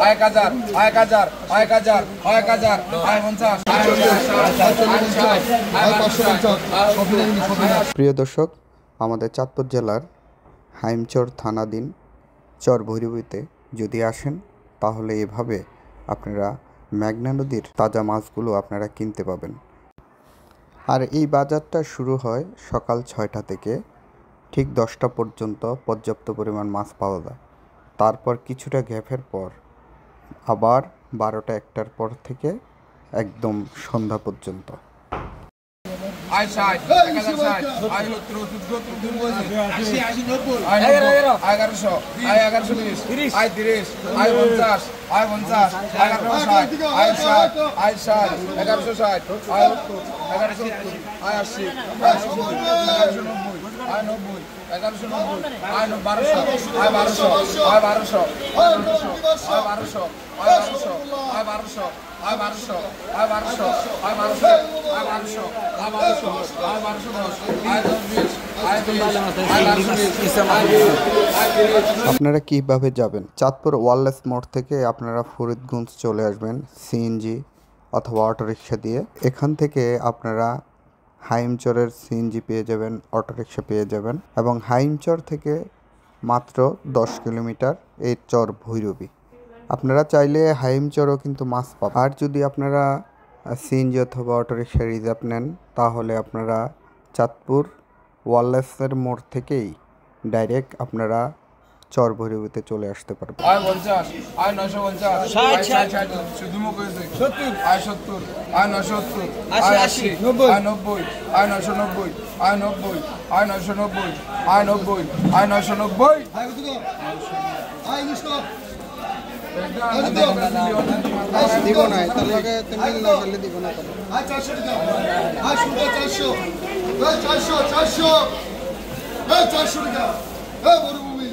1000 1000 1000 1000 50 প্রিয় দর্শক, আমাদের চাঁদপুর জেলার হাইমচর থানাধীন চর ভৈরবীতে যদি আসেন তাহলে এভাবে আপনারা মেঘনা নদীর তাজা মাছগুলো আপনারা কিনতে পাবেন। আর এই বাজারটা শুরু হয় সকাল 6টা থেকে ঠিক 10টা পর্যন্ত পর্যাপ্ত পরিমাণ মাছ পাওয়া যায়। তারপর কিছুটা গ্যাপের পর আবার 12টা 1টার পর থেকে একদম সন্ধ্যা পর্যন্ত। আয় 60 1060 আয় 1100 আয় 1120 আয় 30 আয় 50 আয় 50 আয় 1160 আয় 60 আয় 60 1160 আয় 1170 আয় 80 আয় 1190 আয় 90 1190 আয় 1200 আয় 1200 আয় 1200 আয় 1200 আয় 1200 আয় 1200 আয় 1200 আয় 1200 আয় 1200 আয় 1200 আয় 1200 আপনারা কিভাবে যাবেন? চাঁদপুর ওয়ারলেস মোড় থেকে আপনারা ফরিদগঞ্জ চলে আসবেন সিএনজি অথবা অটোরিকশা দিয়ে। এখান থেকে আপনারা হাইমচরের সিএনজি পেয়ে যাবেন, অটোরিকশা পেয়ে যাবেন। এবং হাইমচর থেকে মাত্র 10 কিলোমিটার এই চর ভৈরবী। আপনারা চাইলে হাইমচরও কিন্তু মাছ পাবেন। আর যদি আপনারা সিএনজি অথবা অটোরিকশা রিজার্ভ নেন তাহলে আপনারা চাঁদপুর ওয়ারলেসের মোড় থেকেই ডাইরেক্ট আপনারা চর ভৈরবীতে চলে আসতে পারবেন। আয় 50 আয় 950 60 60 শুধু মুখ হয়েছে 70 আয় 70 আয় 970 আয় 80 আয় 90 আয় 990 আয় 90 আয় 990 আয় 90 আয় 990 আয় 900 দিব না, তাহলে মিল না করলে দিব না। আয় 400 টাকা আয় 400 400 400 এই 400 টাকা এই মরুভূমি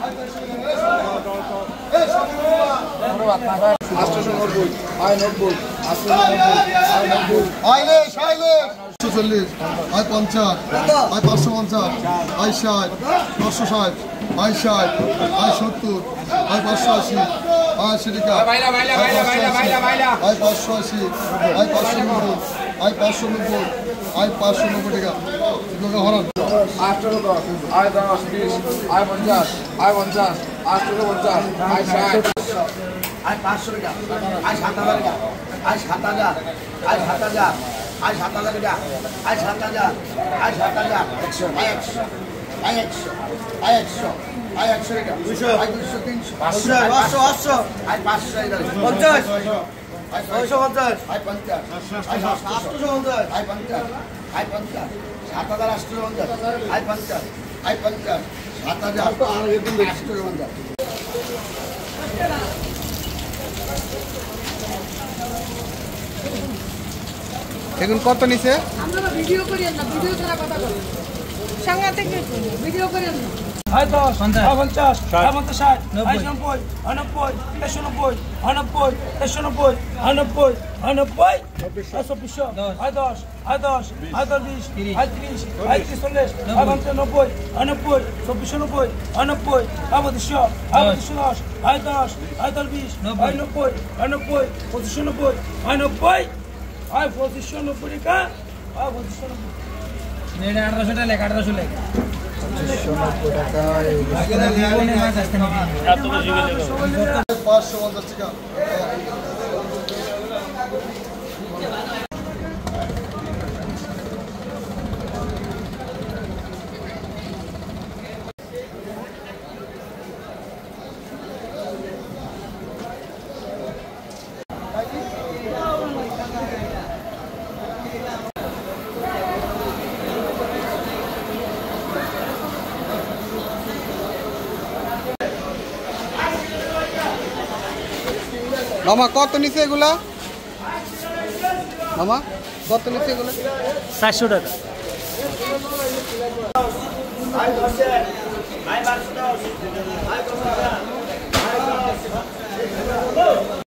আয় 400 টাকা এই সব 890 আয় 90 আয় 90 আইলে শাইলে 140 আয় 50 আয় 550 আয় 60 560 আয় 60 আয় 70 আয় 580 আয় 80 টাকা আয় 580 আয় 590 আয় 590 আয় 590 টাকা এগুলো হরণ 810 আয় 10 20 আয় 50 আয় 50 850 আয় 60 আয় 500 টাকা আয় 7000 টাকা আয় 7000 আয় 7000 আয় 7000 টাকা আয় 7000 আয় 7000 100 আয় 100 আয় 100 আয় 100 আয় 100 টাকা 200 আয় 200 300 500 আয় 500 টাকা 50 আয় 650 আয় 50 আয় 850 আয় 50 আয় 50 7850 আয় 50 আয় 50 7850 এখন কত নিছে? আমরা ভিডিও করি না, ভিডিও ছাড়া কথা বলি সঙ্গে থেকে ভিডিও করি না। আয় 10 আয় 50 আয় 50 আয় 90 আয় 90 190 আয় 90 190 আয় 90 আয় 90 200 আয় 10 আয় 10 আয় 20 আয় 30 আয় 40 আয় 90 আয় 90 290 আয় 90 আয় 200 আয় 210 আয় 10 আয় 20 আয় 90 আয় 90 290 আয় 90 আয় 290 টাকা আয় 290 নেড়ে 1800 টাকা লেখা 1800 লেখা 290 টাকা। 550 টাকা মামা কত নিচে এগুলা? মামা কত নিচে এগুলা? 400 টাকা। আয় 10 আয় 12 আয় 10 আয় 10